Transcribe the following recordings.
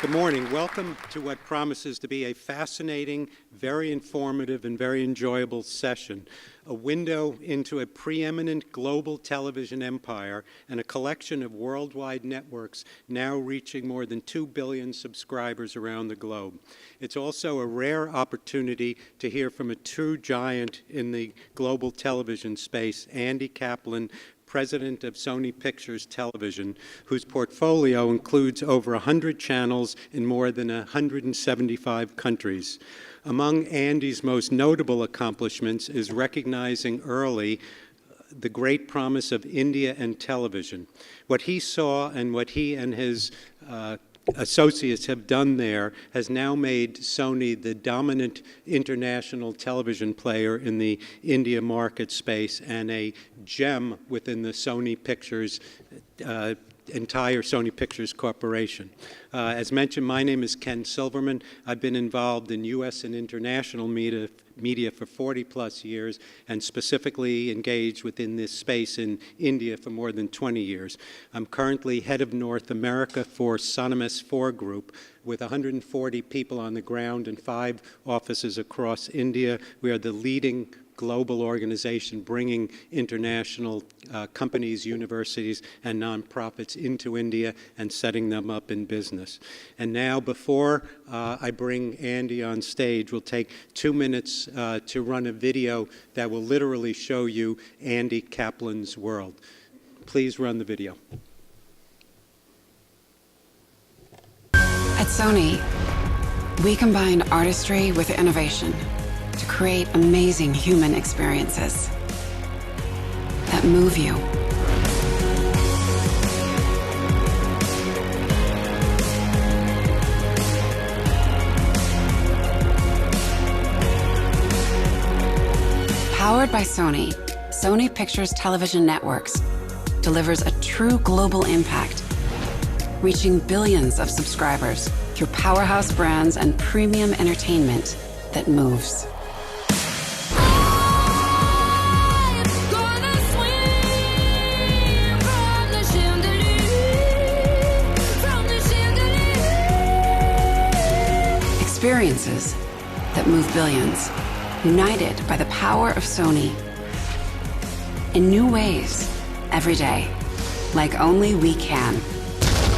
Good morning. Welcome to what promises to be a fascinating, very informative, and very enjoyable session. A window into a preeminent global television empire and a collection of worldwide networks now reaching more than 2 billion subscribers around the globe. It's also a rare opportunity to hear from a true giant in the global television space, Andy Kaplan, president of Sony Pictures Television, whose portfolio includes over 100 channels in more than 175 countries. Among Andy's most notable accomplishments is recognizing early the great promise of India and television. What he saw and what he and his associates have done there has now made Sony the dominant international television player in the India market space and a gem within the Sony Pictures entire Sony Pictures Corporation. As mentioned, my name is Ken Silverman. I've been involved in U.S. and international media for 40-plus years and specifically engaged within this space in India for more than 20 years. I'm currently head of North America for Sannam S4 Group, with 140 people on the ground and 5 offices across India. We are the leading global organization bringing international companies, universities, and nonprofits into India and setting them up in business. And now, before I bring Andy on stage, we'll take 2 minutes to run a video that will literally show you Andy Kaplan's world. Please run the video. At Sony, we combine artistry with innovation to create amazing human experiences that move you. Powered by Sony, Sony Pictures Television Networks delivers a true global impact, reaching billions of subscribers through powerhouse brands and premium entertainment that moves. Experiences that move billions, united by the power of Sony. In new ways, every day, like only we can.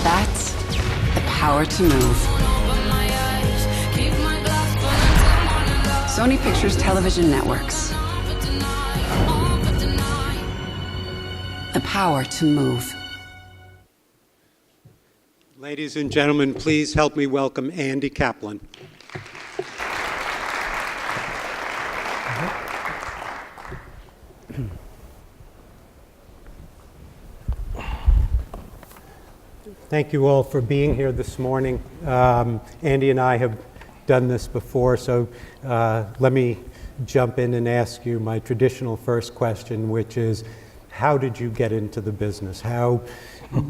That's the power to move. Sony Pictures Television Networks. The power to move. Ladies and gentlemen, please help me welcome Andy Kaplan. Thank you all for being here this morning. Andy and I have done this before, so let me jump in and ask you my traditional first question, which is, how did you get into the business? How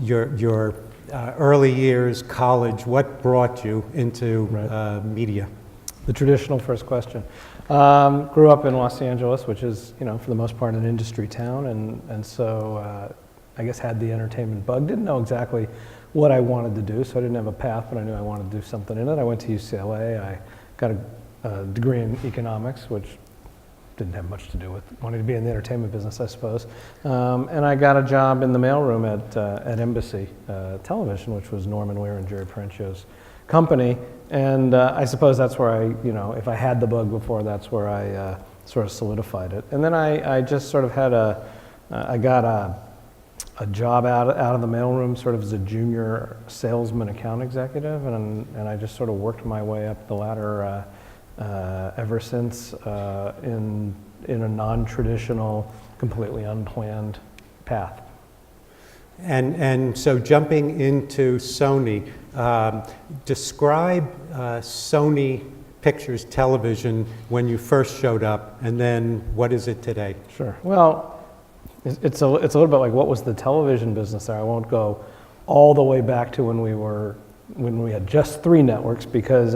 your early years, college, what brought you into media? The traditional first question. Grew up in Los Angeles, which is, for the most part, an industry town, and so I guess had the entertainment bug. Didn't know exactly what I wanted to do, so I didn't have a path, but I knew I wanted to do something in it. I went to UCLA. I got a degree in economics, which didn't have much to do with wanting to be in the entertainment business, I suppose. And I got a job in the mailroom at Embassy Television, which was Norman Lear and Jerry Parencio's company. And I suppose that's where if I had the bug before, that's where I sort of solidified it. And then I just sort of had I got a job out of the mailroom sort of as a junior salesman account executive, and I just sort of worked my way up the ladder ever since in a non-traditional, completely unplanned path. And so jumping into Sony, describe Sony Pictures Television when you first showed up, and then what is it today? Sure. Well, it's a little bit like what was the television business there. I won't go all the way back to when we had just 3 networks, because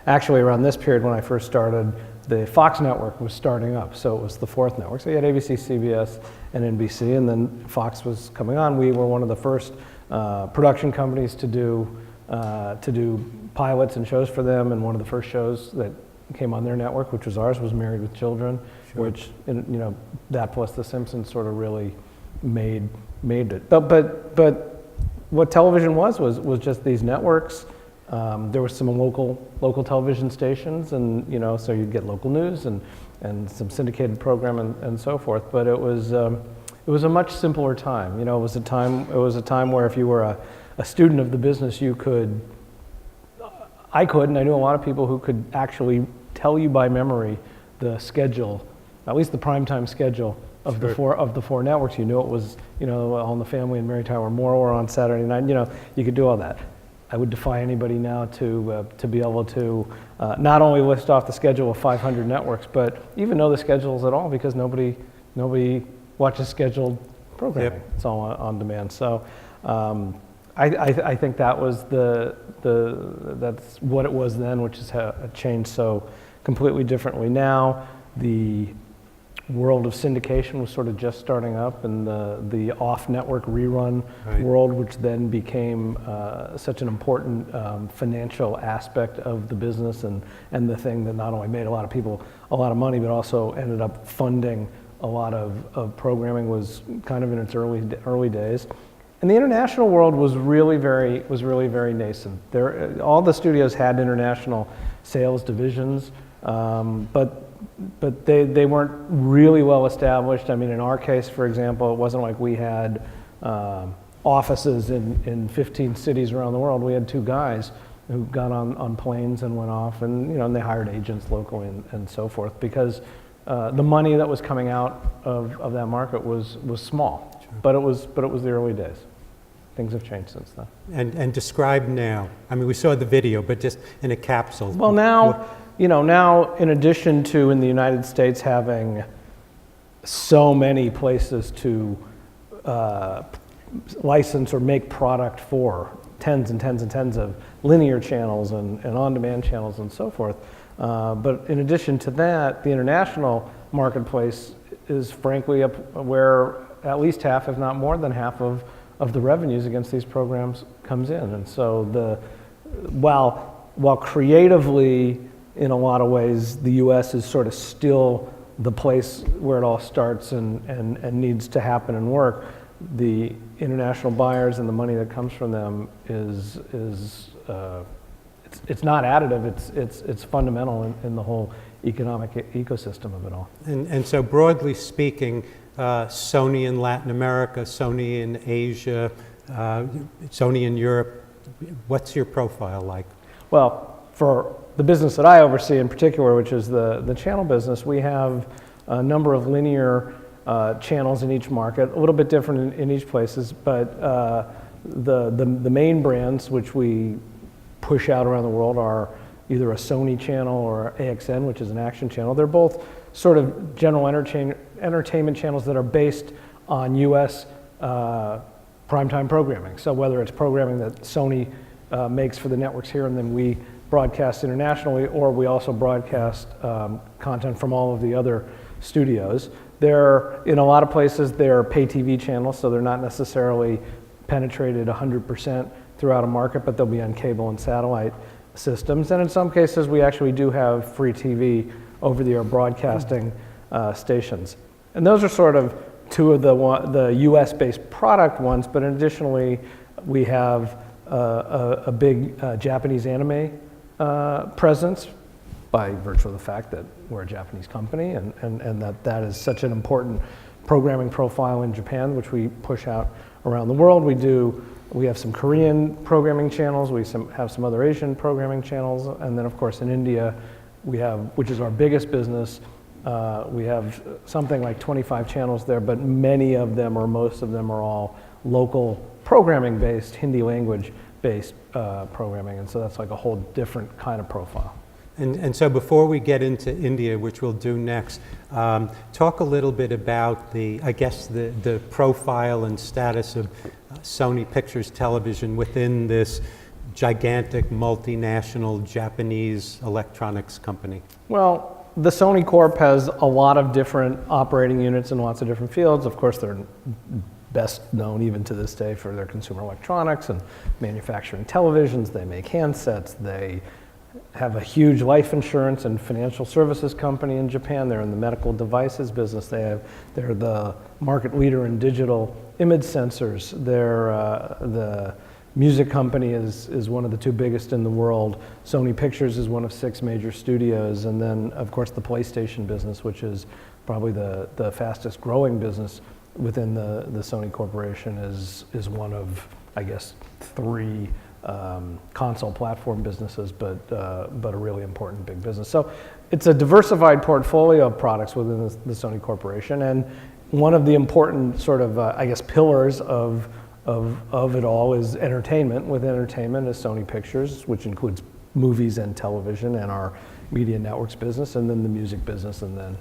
actually around this period when I first started, the Fox network was starting up, so it was the 4th network. So you had ABC, CBS, and NBC, and then Fox was coming on. We were one of the first production companies to do to do pilots and shows for them. And one of the first shows that came on their network, which was ours, was Married with Children, which, that plus The Simpsons sort of really made it. But what television was just these networks. There was some local television stations, and so you'd get local news and some syndicated program and so forth. But it was a much simpler time. It was a time where if you were a student of the business, I could, and I knew a lot of people who could actually tell you by memory the schedule, at least the primetime schedule of the four networks. You knew it was, All in the Family and Mary Tyler Moore were on Saturday night. You could do all that. I would defy anybody now to be able to not only list off the schedule of 500 networks, but even know the schedules at all, because nobody watches scheduled programming. Yep. It's all on demand. So I think that was that's what it was then, which has changed so completely differently now. The world of syndication was sort of just starting up, and the off-network rerun world, which then became such an important financial aspect of the business, and the thing that not only made a lot of people a lot of money, but also ended up funding a lot of programming, was kind of in its early days. And the international world was really very nascent. All the studios had international sales divisions, but they weren't really well established. I mean, in our case, for example, it wasn't like we had offices in 15 cities around the world. We had two guys who got on planes and went off, and and they hired agents locally and so forth, because the money that was coming out of that market was small. Sure. But it was the early days. Things have changed since then. And describe now. I mean, we saw the video, but just in a capsule. Well, now, now in addition to in the United States having so many places to license or make product for, tens and tens and tens of linear channels and on-demand channels and so forth. But in addition to that, the international marketplace is frankly up where at least half, if not more than half, of the revenues against these programs comes in. And so while creatively, in a lot of ways, the US is sort of still the place where it all starts and needs to happen and work, the international buyers and the money that comes from them is it's not additive, it's fundamental in the whole economic ecosystem of it all. And so broadly speaking, Sony in Latin America, Sony in Asia, Sony in Europe, what's your profile like? Well, for the business that I oversee in particular, which is the channel business, we have a number of linear channels in each market, a little bit different in each places, but the main brands which we push out around the world are either a Sony channel or AXN, which is an action channel. They're both sort of general entertainment channels that are based on US primetime programming. So whether it's programming that Sony makes for the networks here and then we broadcast internationally, or we also broadcast content from all of the other studios. They're, in a lot of places, they're pay TV channels, so they're not necessarily penetrated 100% throughout a market, but they'll be on cable and satellite systems. And in some cases, we actually do have free TV over-the-air broadcasting stations. And those are sort of two of the US-based product ones, but additionally, we have a big Japanese anime presence by virtue of the fact that we're a Japanese company and that is such an important programming profile in Japan, which we push out around the world. We have some Korean programming channels, we have some other Asian programming channels, and then of course in India, we have, which is our biggest business, we have something like 25 channels there, but many of them or most of them are all local programming based, Hindi language based programming, and so that's like a whole different kind of profile. And so before we get into India, which we'll do next, talk a little bit about the profile and status of Sony Pictures Television within this gigantic multinational Japanese electronics company. Well, the Sony Corp has a lot of different operating units in lots of different fields. Of course, they're best known even to this day for their consumer electronics and manufacturing televisions. They make handsets. They have a huge life insurance and financial services company in Japan. They're in the medical devices business. They're the market leader in digital image sensors. The music company is one of the two biggest in the world. Sony Pictures is one of 6 major studios. And then, of course, the PlayStation business, which is probably the fastest growing business within the Sony Corporation, is one of, I guess, 3 console platform businesses, but a really important big business. So it's a diversified portfolio of products within the Sony Corporation, and one of the important sort of, I guess, pillars of it all is entertainment. With entertainment is Sony Pictures, which includes movies and television and our media networks business, and then the music business, and then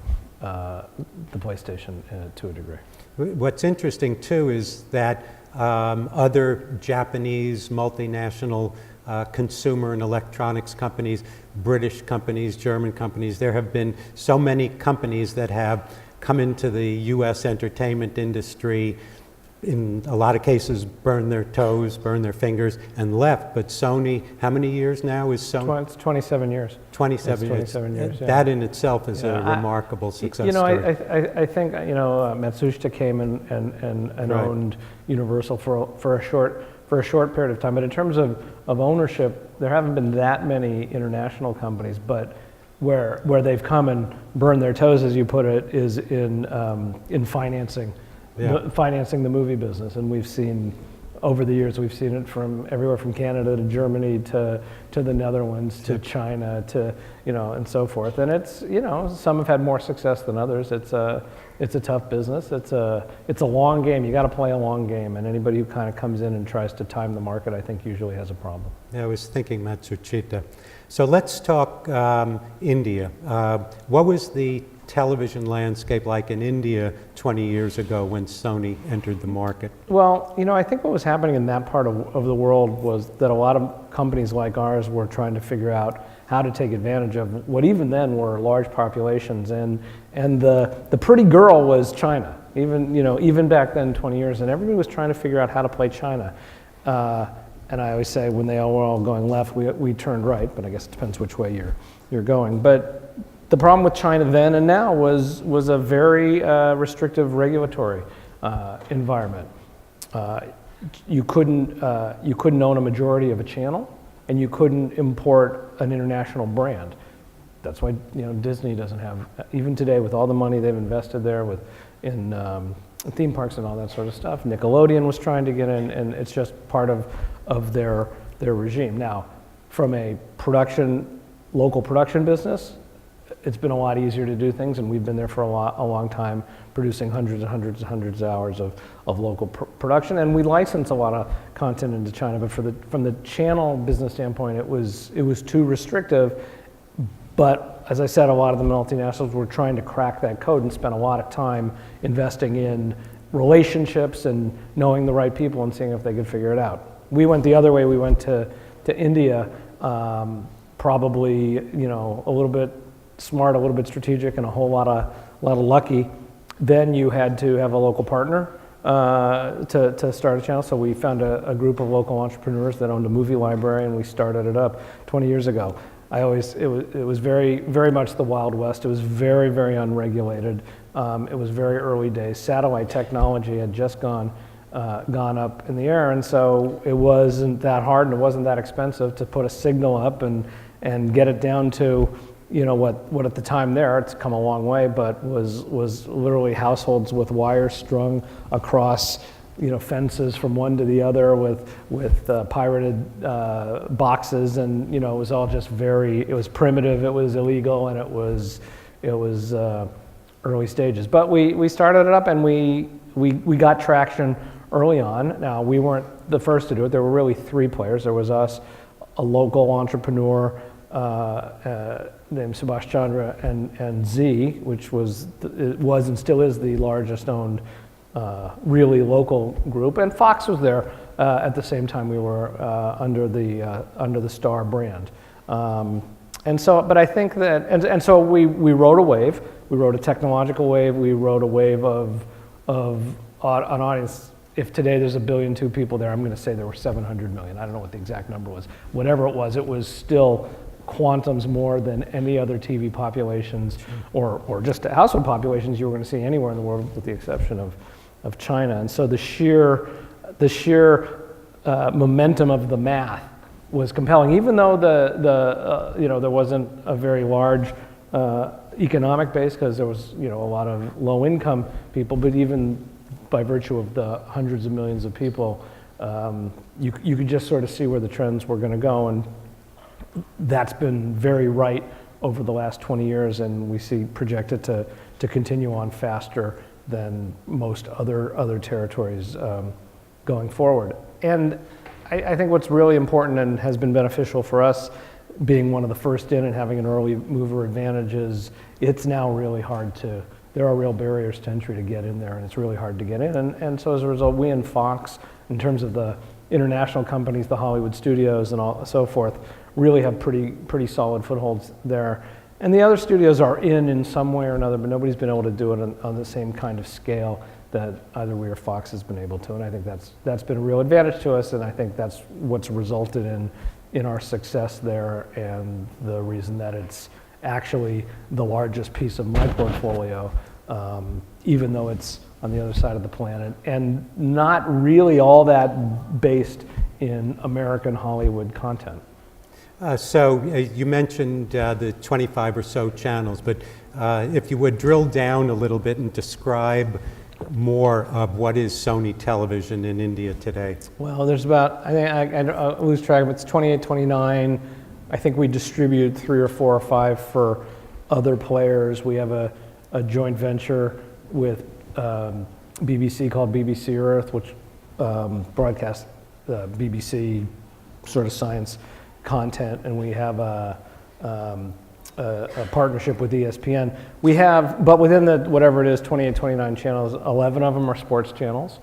the PlayStation to a degree. What's interesting too is that other Japanese multinational consumer and electronics companies, British companies, German companies, there have been so many companies that have come into the U.S. entertainment industry, in a lot of cases burned their toes, burned their fingers, and left. But Sony, how many years now is Sony? It's 27 years. 27 years. 27 years, yeah. That in itselp is a remarkable success story. I think, Matsushita came and Right. owned Universal for a short period of time. But in terms of ownership, there haven't been that many international companies, but where they've come and burned their toes, as you put it, is in financing. Yeah. Financing the movie business, and we've seen over the years, we've seen it from everywhere from Canada to Germany to the Netherlands to China to and so forth. And it's some have had more success than others. It's a tough business. It's a long game. You got to play a long game, and anybody who kind of comes in and tries to time the market, I think, usually has a problem. Yeah, I was thinking Matsushita. So let's talk India. What was the television landscape like in India 20 years ago when Sony entered the market? Well, I think what was happening in that part of the world was that a lot of companies like ours were trying to figure out how to take advantage of what even then were large populations, and the pretty girl was China, even back then 20 years, and everybody was trying to figure out how to play China. And I always say when they were all going left, we turned right, but I guess it depends which way you're going. But the problem with China then and now was a very restrictive regulatory environment. You couldn't own a majority of a channel, and you couldn't import an international brand. That's why Disney doesn't have, even today with all the money they've invested there in theme parks and all that sort of stuff. Nickelodeon was trying to get in, and it's just part of their regime. Now, from a local production business, it's been a lot easier to do things, and we've been there for a long time, producing hundreds and hundreds and hundreds of hours of local production, and we license a lot of content into China. But from the channel business standpoint, it was too restrictive. But as I said, a lot of the multinationals were trying to crack that code and spent a lot of time investing in relationships and knowing the right people and seeing if they could figure it out. We went the other way. We went to India, probably a little bit smart, a little bit strategic, and a whole lot of lucky. Then you had to have a local partner to start a channel. So we found a group of local entrepreneurs that owned a movie library, and we started it up 20 years ago. It was very, very much the Wild West. It was very, very unregulated. It was very early days. Satellite technology had just gone up in the air, and so it wasn't that hard and it wasn't that expensive to put a signal up and get it down to what at the time there, it's come a long way, but was literally households with wires strung across fences from one to the other with pirated boxes, and it was all just it was primitive, it was illegal, and it was early stages. But we started it up, and we got traction early on. Now, we weren't the first to do it. There were really 3 players. There was us, a local entrepreneur named Subhash Chandra, and Z, which was and still is the largest owned really local group, and Fox was there at the same time. We were under the Star brand, and so. But I think that, and so we rode a wave. We rode a technological wave. We rode a wave of an audience if today there's 1.2 billion people there, I'm going to say there were 700 million. I don't know what the exact number was. Whatever it was still quantums more than any other TV populations or just household populations you were going to see anywhere in the world, with the exception of China. And so the sheer momentum of the math was compelling, even though there wasn't a very large economic base, because there was a lot of low-income people, but even by virtue of the hundreds of millions of people, you could just sort of see where the trends were going to go, and that's been very right over the last 20 years, and we see projected to continue on faster than most other territories going forward. And I think what's really important and has been beneficial for us, being one of the first in and having an early mover advantage, is it's now really hard there are real barriers to entry to get in there, and it's really hard to get in. And so as a result, we and Fox, in terms of the international companies, the Hollywood studios and so forth, really have pretty solid footholds there. And the other studios are in some way or another, but nobody's been able to do it on the same kind of scale that either we or Fox has been able to. And I think that's been a real advantage to us, and I think that's what's resulted in our success there, and the reason that it's actually the largest piece of my portfolio, even though it's on the other side of the planet, and not really all that based in American Hollywood content. So you mentioned the 25 or so channels, but if you would drill down a little bit and describe more of what is Sony Television in India today. Well, there's about, I think I lose track of it, it's 28, 29. I think we distribute 3 or 4 or 5 for other players. We have a joint venture with BBC called BBC Earth, which broadcasts BBC sort of science content, and we have a partnership with ESPN. We have, but within the, whatever it is, 28, 29 channels, 11 of them are sports channels.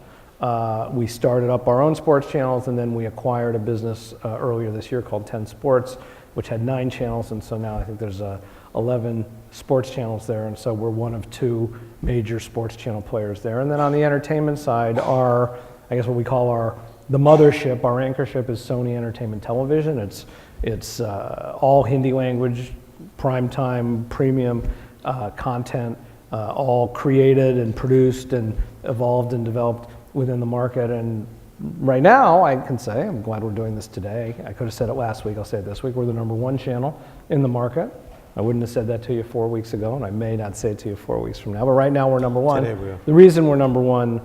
We started up our own sports channels, and then we acquired a business earlier this year called 10 Sports, which had 9 channels, and so now I think there's 11 sports channels there, and so we're one of 2 major sports channel players there. And then on the entertainment side, I guess what we call the mothership, our anchor ship, is Sony Entertainment Television. It's all Hindi language, primetime, premium content, all created and produced and evolved and developed within the market. And right now, I can say, I'm glad we're doing this today. I could have said it last week, I'll say it this week. We're the #1 channel in the market. I wouldn't have said that to you 4 weeks ago, and I may not say it to you 4 weeks from now, but right now we're #1. Today we are. The reason we're #1,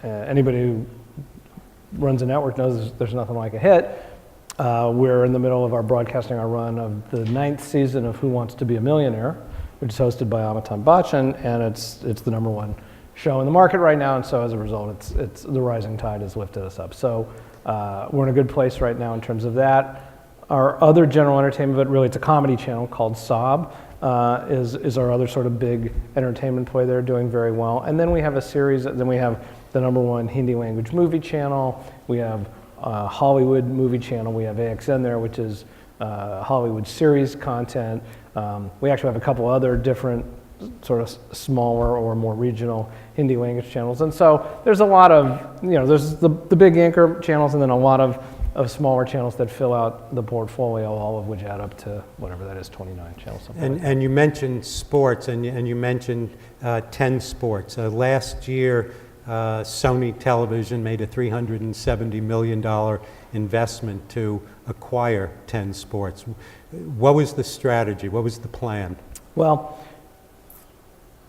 anybody who runs a network knows there's nothing like a hit. We're in the middle of broadcasting our run of the 9th season of Who Wants to Be a Millionaire, which is hosted by Amitabh Bachchan, and it's the #1 show in the market right now, and so as a result, it's the rising tide has lifted us up. So we're in a good place right now in terms of that. Our other general entertainment, but really it's a comedy channel called Saab, is our other sort of big entertainment play there, doing very well. And then we have a series, then we have the #1 Hindi language movie channel, we have Hollywood movie channel, we have AXN there, which is Hollywood series content. We actually have a couple other different sort of smaller or more regional Hindi language channels. And so there's a lot of, there's the big anchor channels, and then a lot of smaller channels that fill out the portfolio, all of which add up to whatever that is, 29 channels. And you mentioned sports, and you mentioned 10 Sports. Last year, Sony Television made a $370 million investment to acquire 10 Sports. What was the strategy? What was the plan? Well,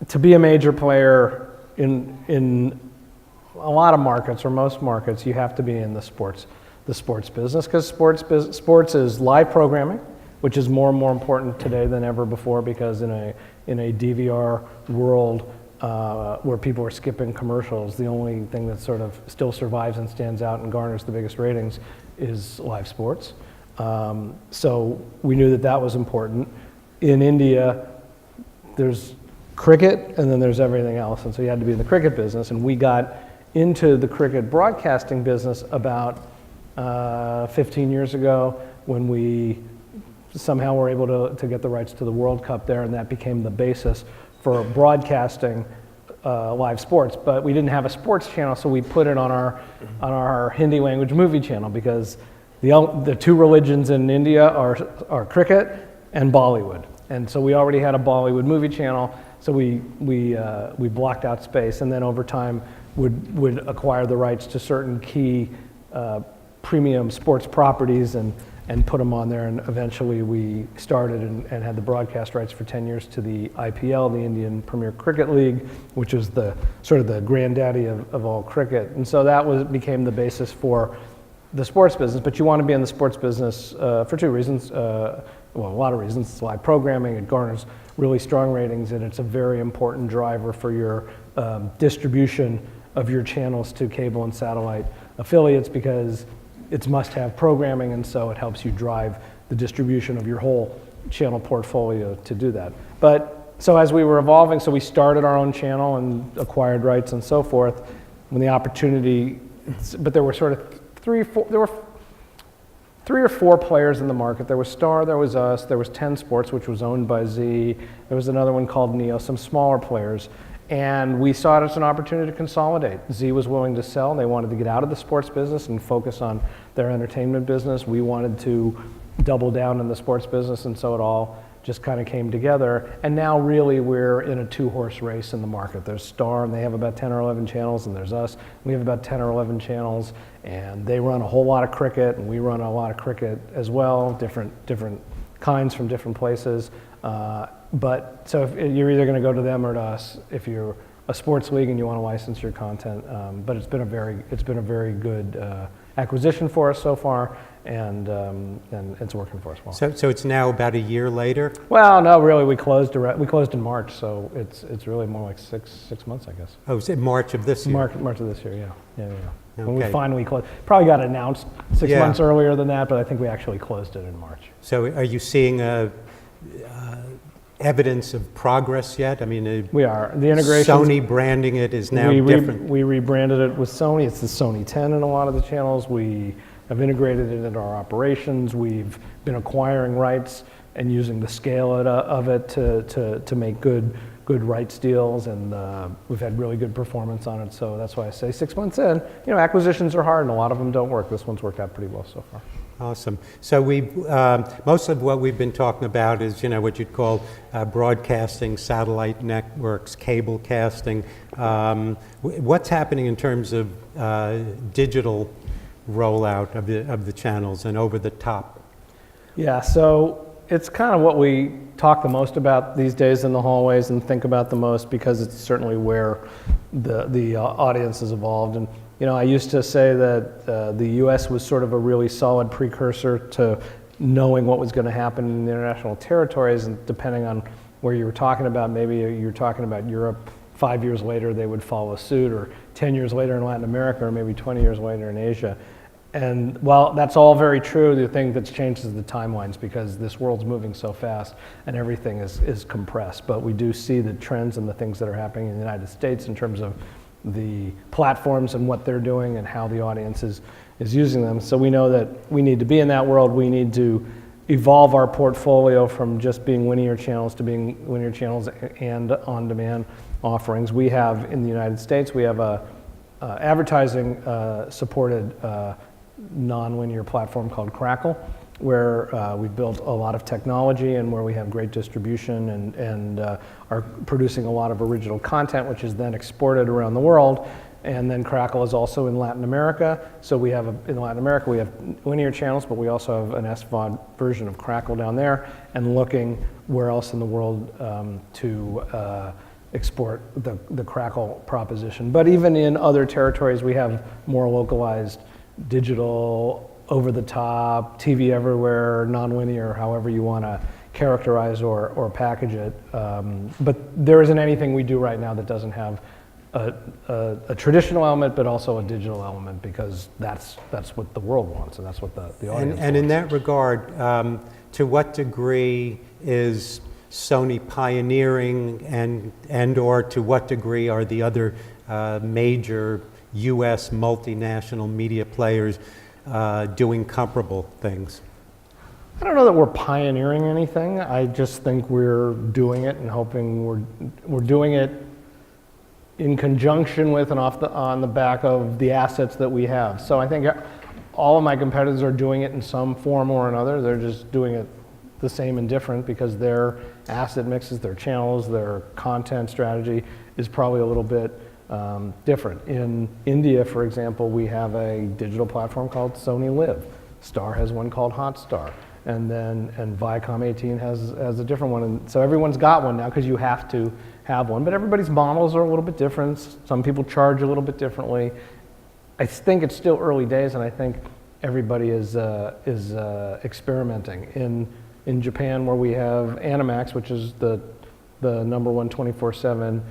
to be a major player in a lot of markets, or most markets, you have to be in the sports business, because sports is live programming, which is more and more important today than ever before, because in a DVR world where people are skipping commercials, the only thing that sort of still survives and stands out and garners the biggest ratings is live sports. So we knew that was important. In India, there's cricket, and then there's everything else, and so you had to be in the cricket business, and we got into the cricket broadcasting business about 15 years ago, when we somehow were able to get the rights to the World Cup there, and that became the basis for broadcasting live sports, but we didn't have a sports channel, so we put it on our Hindi language movie channel, because the two religions in India are cricket and Bollywood, and so we already had a Bollywood movie channel, so we blocked out space, and then over time would acquire the rights to certain key premium sports properties and put them on there, and eventually we started and had the broadcast rights for 10 years to the IPL, the Indian Premier Cricket League, which is the sort of the granddaddy of all cricket. And so that became the basis for the sports business. But you want to be in the sports business for two reasons. Well, a lot of reasons. It's live programming, it garners really strong ratings, and it's a very important driver for your distribution of your channels to cable and satellite affiliates, because it's must-have programming, and so it helps you drive the distribution of your whole channel portfolio to do that. But so as we were evolving, so we started our own channel and acquired rights and so forth. When the opportunity, but there were sort of three or four players in the market. There was Star, there was us, there was 10 Sports, which was owned by Z. There was another one called Neo, some smaller players. And we saw it as an opportunity to consolidate. Z was willing to sell. They wanted to get out of the sports business and focus on their entertainment business. We wanted to double down in the sports business, and so it all just kind of came together. And now really we're in a two-horse race in the market. There's Star, and they have about 10 or 11 channels, and there's us. We have about 10 or 11 channels, and they run a whole lot of cricket, and we run a lot of cricket as well, different kinds from different places. But so if you're either going to go to them or to us if you're a sports league and you want to license your content. But it's been a very good acquisition for us so far, and it's working for us well. So it's now about a year later? Well, no, really, we closed in March, so it's really more like six months, I guess. Oh, is it March of this year? March of this year, yeah. Okay. When we finally closed, probably got announced 6 months earlier than that, but I think we actually closed it in March. So are you seeing evidence of progress yet? I mean, we are. The integration. Sony branding it is now different. We rebranded it with Sony. It's the Sony 10 in a lot of the channels. We have integrated it into our operations. We've been acquiring rights and using the scale of it to make good rights deals, and we've had really good performance on it. So that's why I say 6 months in. Acquisitions are hard, and a lot of them don't work. This one's worked out pretty well so far. Awesome. So most of what we've been talking about is, what you'd call broadcasting, satellite networks, cable casting. What's happening in terms of digital rollout of the channels and over the top? Yeah, so it's kind of what we talk the most about these days in the hallways and think about the most, because it's certainly where the audience has evolved. And I used to say that the U.S. was sort of a really solid precursor to knowing what was going to happen in the international territories, and depending on where you were talking about, maybe you were talking about Europe, 5 years later they would follow suit, or 10 years later in Latin America, or maybe 20 years later in Asia. And while that's all very true, the thing that's changed is the timelines, because this world's moving so fast and everything is compressed. But we do see the trends and the things that are happening in the United States in terms of the platforms and what they're doing and how the audience is using them. So we know that we need to be in that world. We need to evolve our portfolio from just being linear channels to being linear channels and on-demand offerings. We have, in the United States, we have a advertising supported non-linear platform called Crackle, where we've built a lot of technology and where we have great distribution and are producing a lot of original content, which is then exported around the world. And then Crackle is also in Latin America. So we have, in Latin America, we have linear channels, but we also have an SVOD version of Crackle down there, and looking where else in the world to export the Crackle proposition. But even in other territories, we have more localized digital, over-the-top, TV everywhere, non-linear, however you want to characterize or package it. But there isn't anything we do right now that doesn't have a traditional element, but also a digital element, because that's what the world wants, and that's what the audience wants. And in that regard, to what degree is Sony pioneering, and or to what degree are the other major U.S. multinational media players doing comparable things? I don't know that we're pioneering anything. I just think we're doing it and hoping we're doing it in conjunction with and on the back of the assets that we have. So I think all of my competitors are doing it in some form or another. They're just doing it the same and different because their asset mixes, their channels, their content strategy is probably a little bit different. In India, for example, we have a digital platform called Sony Live. Star has one called Hotstar. And Viacom 18 has a different one. And so everyone's got one now because you have to have one. But everybody's models are a little bit different. Some people charge a little bit differently. I think it's still early days, and I think everybody is experimenting. In Japan, where we have Animax, which is the number one 24/7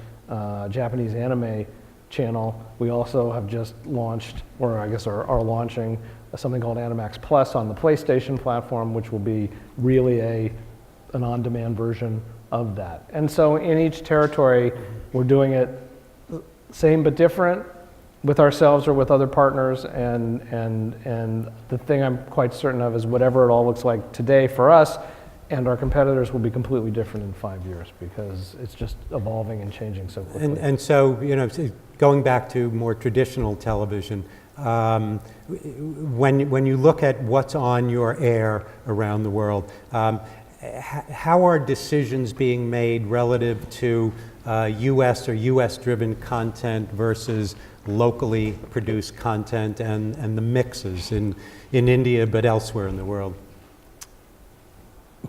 Japanese anime channel, we also have just launched, or I guess are launching, something called Animax Plus on the PlayStation platform, which will be really an on-demand version of that. And so in each territory, we're doing it same but different with ourselves or with other partners. And the thing I'm quite certain of is whatever it all looks like today for us and our competitors will be completely different in 5 years because it's just evolving and changing so quickly. And so, going back to more traditional television, when you look at what's on your air around the world, how are decisions being made relative to U.S. or U.S.-driven content versus locally produced content and the mixes in India but elsewhere in the world?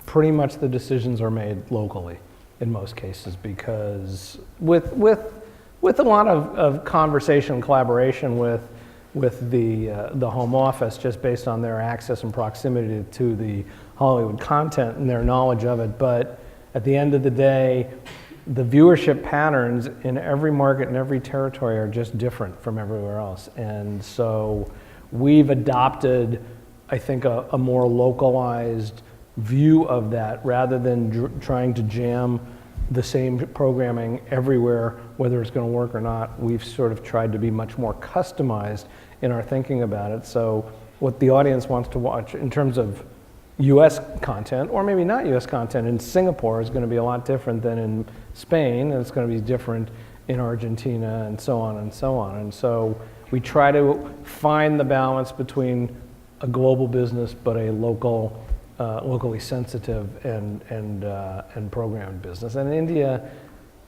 Pretty much the decisions are made locally in most cases because with a lot of conversation and collaboration with the home office just based on their access and proximity to the Hollywood content and their knowledge of it. But at the end of the day, the viewership patterns in every market and every territory are just different from everywhere else. And so we've adopted, I think, a more localized view of that rather than trying to jam the same programming everywhere, whether it's going to work or not. We've sort of tried to be much more customized in our thinking about it. So what the audience wants to watch in terms of US content, or maybe not US content, in Singapore is going to be a lot different than in Spain, and it's going to be different in Argentina, and so on and so on. And so we try to find the balance between a global business but a locally sensitive and programmed business. And India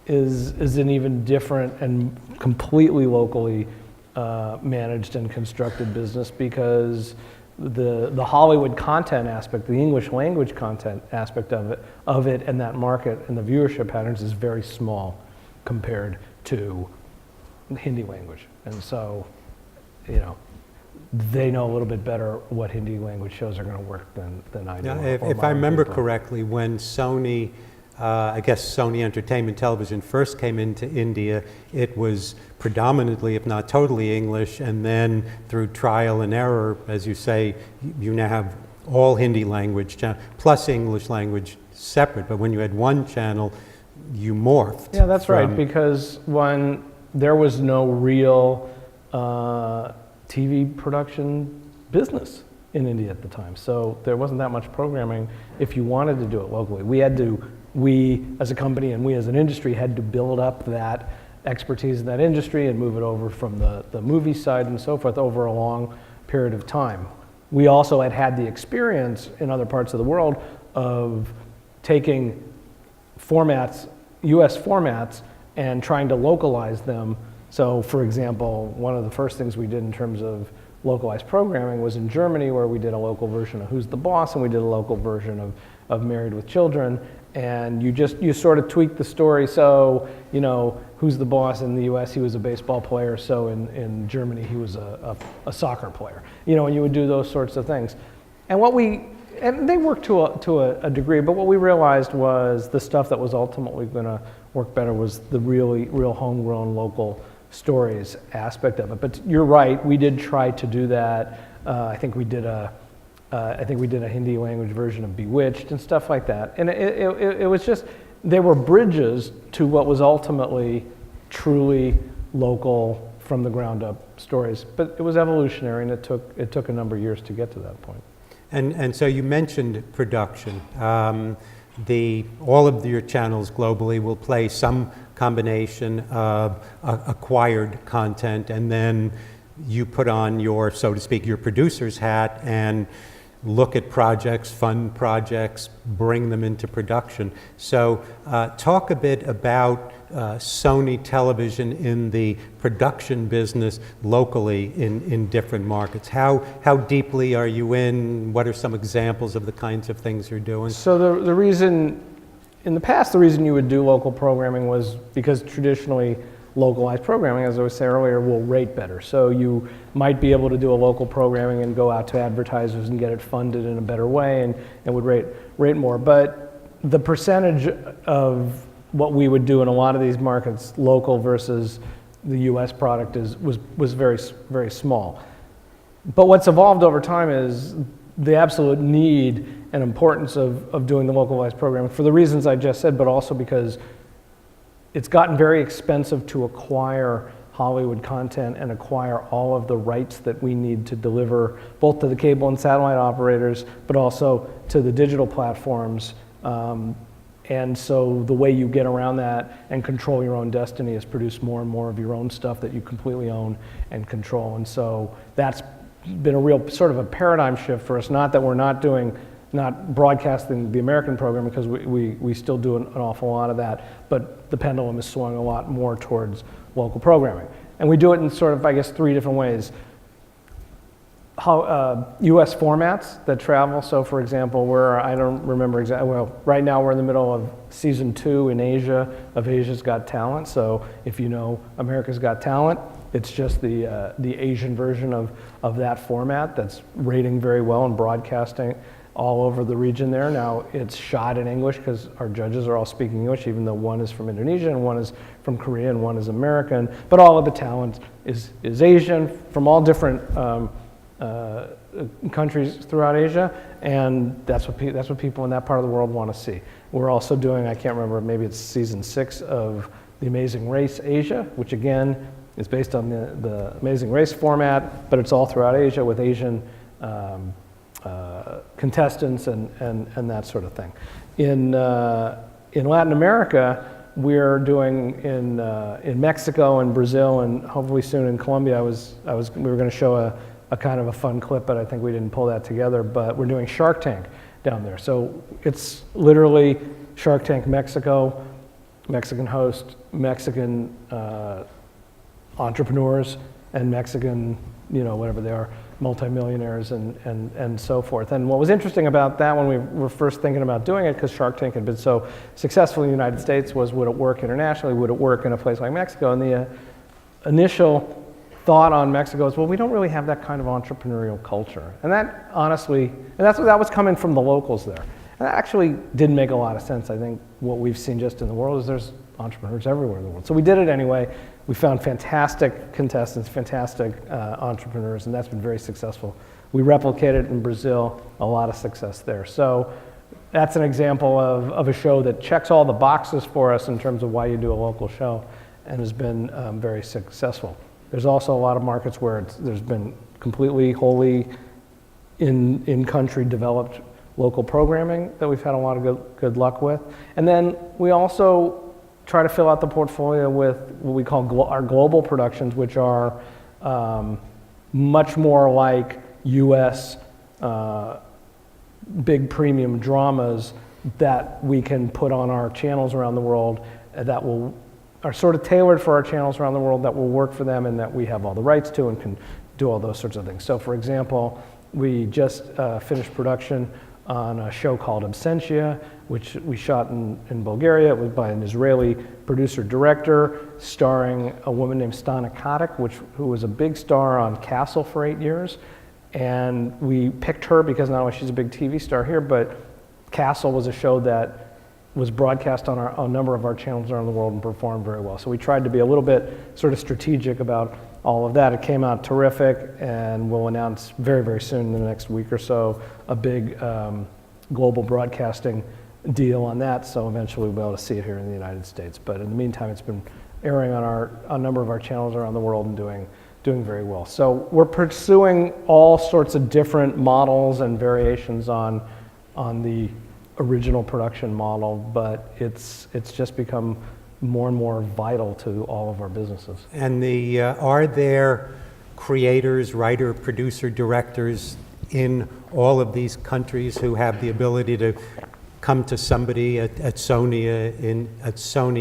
is an even different and completely locally managed and constructed business because the Hollywood content aspect, the English language content aspect of it and that market and the viewership patterns is very small compared to the Hindi language. And so, they know a little bit better what Hindi language shows are going to work than I do. Now, if I remember correctly, when Sony, I guess Sony Entertainment Television first came into India, it was predominantly, if not totally, English, and then through trial and error, as you say, you now have all Hindi language plus English language separate. But when you had one channel, you morphed. Yeah, that's right, because when there was no real TV production business in India at the time. So there wasn't that much programming if you wanted to do it locally. We as a company and we as an industry had to build up that expertise in that industry and move it over from the movie side and so forth over a long period of time. We also had the experience in other parts of the world of taking formats, US formats, and trying to localize them. So, for example, one of the first things we did in terms of localized programming was in Germany, where we did a local version of Who's the Boss, and we did a local version of Married with Children. And you sort of tweak the story. So, Who's the Boss in the US, he was a baseball player. So in Germany, he was a soccer player. And you would do those sorts of things. And they worked to a degree, but what we realized was the stuff that was ultimately going to work better was the real homegrown local stories aspect of it. But you're right, we did try to do that. I think we did a Hindi language version of Bewitched and stuff like that. And it was just, they were bridges to what was ultimately truly local, from the ground up stories. But it was evolutionary, and it took a number of years to get to that point. And so you mentioned production. All of your channels globally will play some combination of acquired content, and then you put on your, so to speak, your producer's hat and look at projects, fund projects, bring them into production. So talk a bit about Sony Television in the production business locally in different markets. How deeply are you in? What are some examples of the kinds of things you're doing? So the reason, in the past, the reason you would do local programming was because traditionally localized programming, as I was saying earlier, will rate better. So you might be able to do a local programming and go out to advertisers and get it funded in a better way and would rate more. But the percentage of what we would do in a lot of these markets, local versus the US product, was very, very small. But what's evolved over time is the absolute need and importance of doing the localized programming for the reasons I just said, but also because it's gotten very expensive to acquire Hollywood content and acquire all of the rights that we need to deliver both to the cable and satellite operators, but also to the digital platforms. And so the way you get around that and control your own destiny is produce more and more of your own stuff that you completely own and control. And so that's been a real sort of a paradigm shift for us. Not that we're not broadcasting the American program, because we still do an awful lot of that, but the pendulum is swung a lot more towards local programming. And we do it in sort of, I guess, 3 different ways. US formats that travel. So for example, I don't remember exactly, well, right now we're in the middle of season 2 in Asia of Asia's Got Talent. So if you know America's Got Talent, it's just the Asian version of that format that's rating very well and broadcasting all over the region there. Now it's shot in English because our judges are all speaking English, even though one is from Indonesia and one is from Korea and one is American. But all of the talent is Asian from all different countries throughout Asia, and that's what people in that part of the world want to see. We're also doing, I can't remember, maybe it's season 6 of The Amazing Race Asia, which again is based on the Amazing Race format, but it's all throughout Asia with Asian contestants and that sort of thing. In Latin America, we're doing in Mexico and Brazil and hopefully soon in Colombia. We were going to show a kind of a fun clip, but I think we didn't pull that together. But we're doing Shark Tank down there. So it's literally Shark Tank Mexico, Mexican host, Mexican entrepreneurs, and Mexican, whatever they are, multimillionaires and so forth. And what was interesting about that when we were first thinking about doing it, because Shark Tank had been so successful in the United States, was would it work internationally? Would it work in a place like Mexico? And the initial thought on Mexico is, well, we don't really have that kind of entrepreneurial culture. And that honestly, that was coming from the locals there. And that actually didn't make a lot of sense. I think what we've seen just in the world is there's entrepreneurs everywhere in the world. So we did it anyway. We found fantastic contestants, fantastic entrepreneurs, and that's been very successful. We replicated it in Brazil, a lot of success there. So that's an example of a show that checks all the boxes for us in terms of why you do a local show and has been very successful. There's also a lot of markets where there's been completely, wholly in-country developed local programming that we've had a lot of good luck with. And then we also try to fill out the portfolio with what we call our global productions, which are much more like US big premium dramas that we can put on our channels around the world that are sort of tailored for our channels around the world, that will work for them and that we have all the rights to and can do all those sorts of things. So for example, we just finished production on a show called Absentia, which we shot in Bulgaria. It was by an Israeli producer-director, starring a woman named Stana Katic, who was a big star on Castle for 8 years. And we picked her because not only she's a big TV star here, but Castle was a show that was broadcast on a number of our channels around the world and performed very well. So we tried to be a little bit sort of strategic about all of that. It came out terrific, and we'll announce very, very soon in the next week or so a big global broadcasting deal on that, so eventually we'll be able to see it here in the United States. But in the meantime, it's been airing on a number of our channels around the world and doing very well. So we're pursuing all sorts of different models and variations on the original production model, but it's just become more and more vital to all of our businesses. And are there creators, writer, producer, directors in all of these countries who have the ability to come to somebody at Sony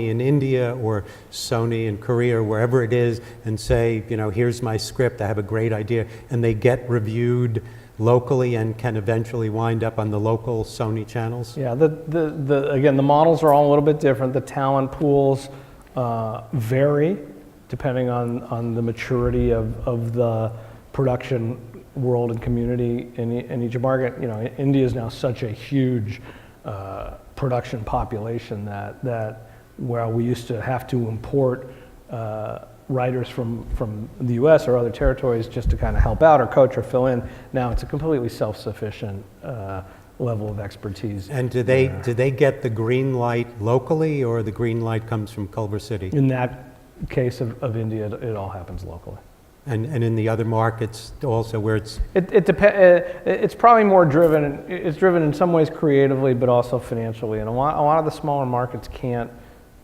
in India or Sony in Korea or wherever it is and say, here's my script, I have a great idea, and they get reviewed locally and can eventually wind up on the local Sony channels? Yeah, again, the models are all a little bit different. The talent pools vary depending on the maturity of the production world and community in each market. India is now such a huge production population that where we used to have to import writers from the US or other territories just to kind of help out or coach or fill in. Now it's a completely self-sufficient level of expertise. And do they get the green light locally, or the green light comes from Culver City? In that case of India, it all happens locally. And in the other markets also, where it's... It's probably more driven, it's driven in some ways creatively, but also financially. And a lot of the smaller markets can't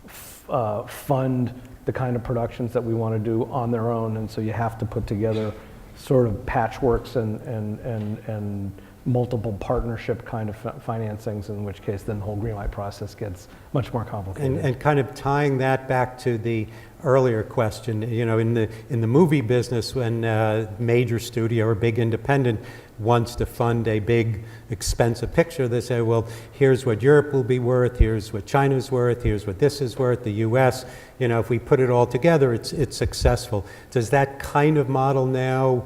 fund the kind of productions that we want to do on their own, and so you have to put together sort of patchworks and multiple partnership kind of financings, in which case then the whole greenlight process gets much more complicated. And kind of tying that back to the earlier question, in the movie business, when a major studio or big independent wants to fund a big expensive picture, they say, well, here's what Europe will be worth, here's what China's worth, here's what this is worth, the US, if we put it all together, it's successful. Does that kind of model now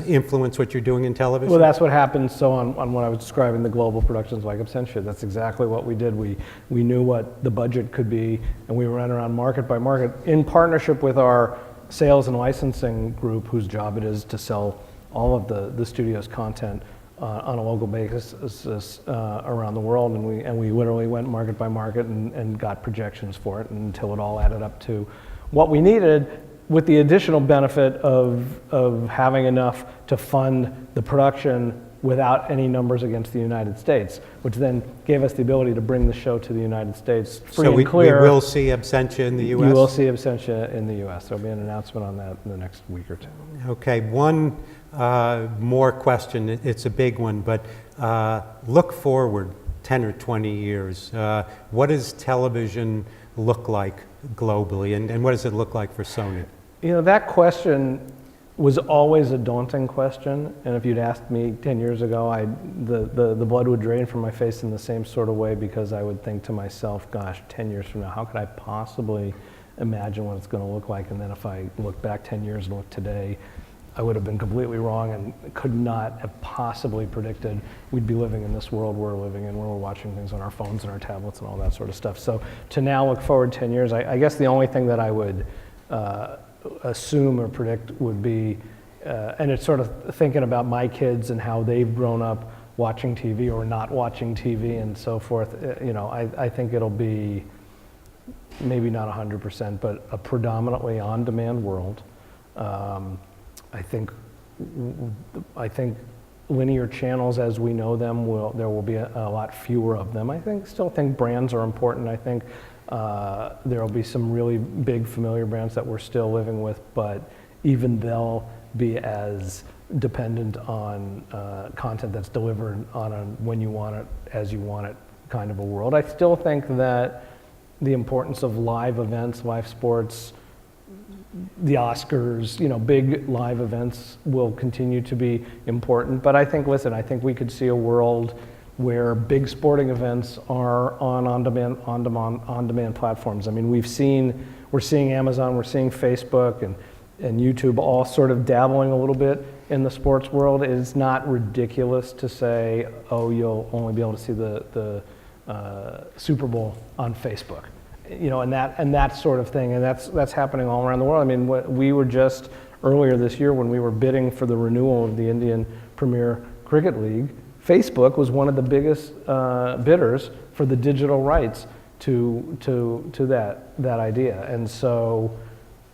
influence what you're doing in television? Well, that's what happens. So on what I was describing, the global productions like Absentia, that's exactly what we did. We knew what the budget could be, and we ran around market by market in partnership with our sales and licensing group, whose job it is to sell all of the studio's content on a local basis around the world, and we literally went market by market and got projections for it until it all added up to what we needed, with the additional benefit of having enough to fund the production without any numbers against the United States, which then gave us the ability to bring the show to the United States free and clear. We will see Absentia in the U.S.? You will see Absentia in the U.S. There'll be an announcement on that in the next week or two. Okay, one more question. It's a big one, but look forward 10 or 20 years. What does television look like globally, and what does it look like for Sony? That question was always a daunting question, and if you'd asked me 10 years ago, the blood would drain from my face in the same sort of way, because I would think to myself, gosh, 10 years from now, how could I possibly imagine what it's going to look like? And then if I look back 10 years and look today, I would have been completely wrong and could not have possibly predicted we'd be living in this world we're living in, where we're watching things on our phones and our tablets and all that sort of stuff. So to now look forward 10 years, I guess the only thing that I would assume or predict would be, and it's sort of thinking about my kids and how they've grown up watching TV or not watching TV and so forth. I think it'll be maybe not 100%, but a predominantly on-demand world. I think linear channels as we know them there will be a lot fewer of them. Still think brands are important. I think there will be some really big familiar brands that we're still living with, but even they'll be as dependent on content that's delivered on a when you want it, as you want it kind of a world. I still think that the importance of live events, live sports, the Oscars, big live events will continue to be important. But I think we could see a world where big sporting events are on-demand platforms. I mean, we're seeing Amazon, we're seeing Facebook and YouTube all sort of dabbling a little bit in the sports world. It's not ridiculous to say, oh, you'll only be able to see the Super Bowl on Facebook. And that sort of thing, and that's happening all around the world. I mean, we were just earlier this year when we were bidding for the renewal of the Indian Premier Cricket League, Facebook was one of the biggest bidders for the digital rights to that idea, and so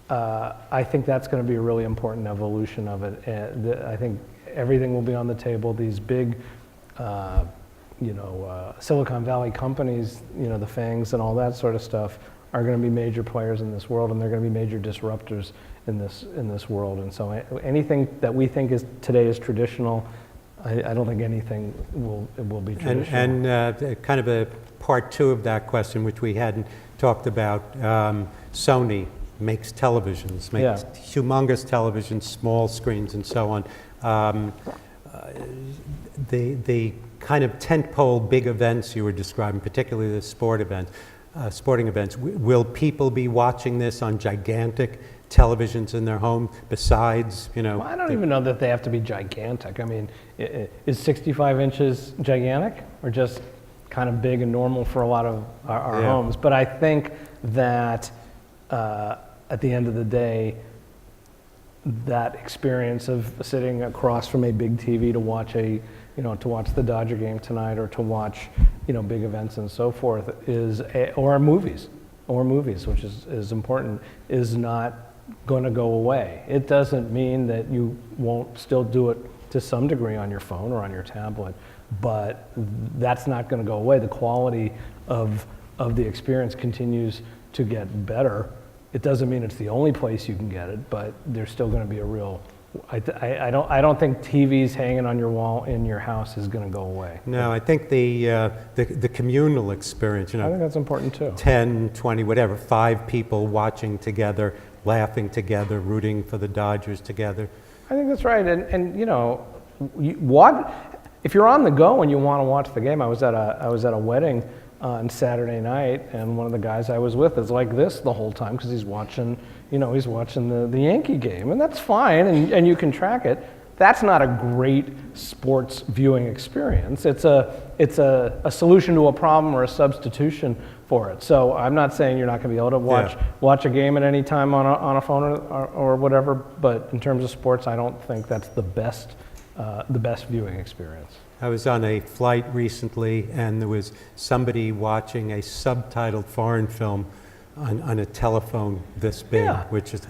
I think that's going to be a really important evolution of it. And I think everything will be on the table. These big Silicon Valley companies, the FANGs and all that sort of stuff, are going to be major players in this world, and they're going to be major disruptors in this world. And so anything that we think is today is traditional, I don't think anything will be traditional. And kind of a part two of that question, which we hadn't talked about, Sony makes televisions, makes humongous televisions, small screens, and so on. The kind of tentpole big events you were describing, particularly the sporting events, will people be watching this on gigantic televisions in their home besides, Well, I don't even know that they have to be gigantic. I mean, is 65 inches gigantic or just kind of big and normal for a lot of our homes? But I think that at the end of the day, that experience of sitting across from a big TV to watch to watch the Dodger game tonight, or to watch, big events and so forth, or movies, which is important, is not going to go away. It doesn't mean that you won't still do it to some degree on your phone or on your tablet, but that's not going to go away. The quality of the experience continues to get better. It doesn't mean it's the only place you can get it, but there's still going to be a real. I don't think TVs hanging on your wall in your house is going to go away. No, I think the communal experience. I think that's important too. 10, 20, whatever, 5 people watching together, laughing together, rooting for the Dodgers together. I think that's right, and if you're on the go and you want to watch the game. I was at a wedding on Saturday night, and one of the guys I was with is like this the whole time because he's watching the Yankee game, and that's fine, and you can track it. That's not a great sports viewing experience. It's a solution to a problem or a substitution for it. So I'm not saying you're not going to be able to watch a game at any time on a phone or whatever, but in terms of sports, I don't think that's the best viewing experience. I was on a flight recently, and there was somebody watching a subtitled foreign film on a telephone this big, which is,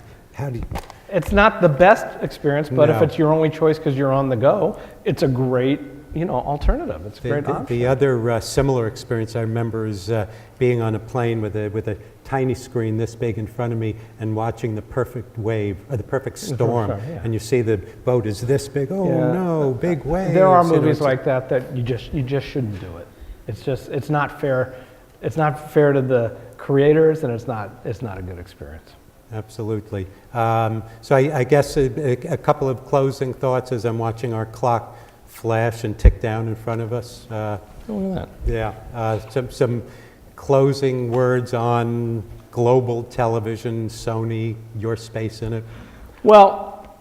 It's not the best experience, but if No. it's your only choice because you're on the go, it's a great, alternative. It's a great option. The other similar experience I remember is being on a plane with a tiny screen this big in front of me and watching the perfect wave, or the perfect storm, and you see the boat is this big. Oh no, big wave! There are movies like that you just shouldn't do it. It's not fair. It's not fair to the creators, and it's not a good experience. Absolutely. So I guess a couple of closing thoughts as I'm watching our clock flash and tick down in front of us. Look at that. Yeah. Some closing words on global television, Sony, your space in it. Well,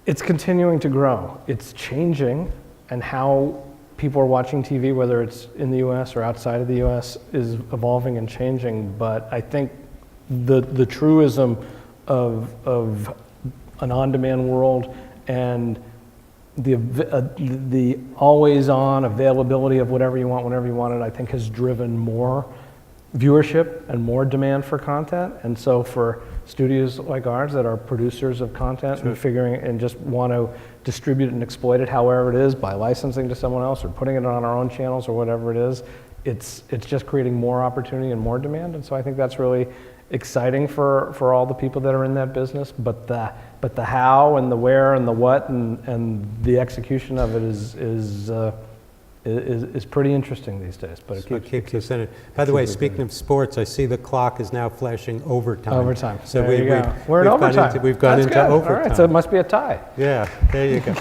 it's continuing to grow. It's changing, and how people are watching TV, whether it's in the U.S. or outside of the U.S., is evolving and changing. But I think the truism of an on-demand world and the always-on availability of whatever you want, whenever you want it, I think has driven more viewership and more demand for content. And so for studios like ours that are producers of content and just want to distribute and exploit it however it is, by licensing to someone else or putting it on our own channels or whatever it is, it's just creating more opportunity and more demand. And so I think that's really exciting for all the people that are in that business, but the how and the where and the what and the execution of it is pretty interesting these days. But it keeps us in it. By the way, speaking of sports, I see the clock is now flashing overtime. Overtime. So we're in overtime. We've gone into overtime. All right, so it must be a tie. Yeah, there you go.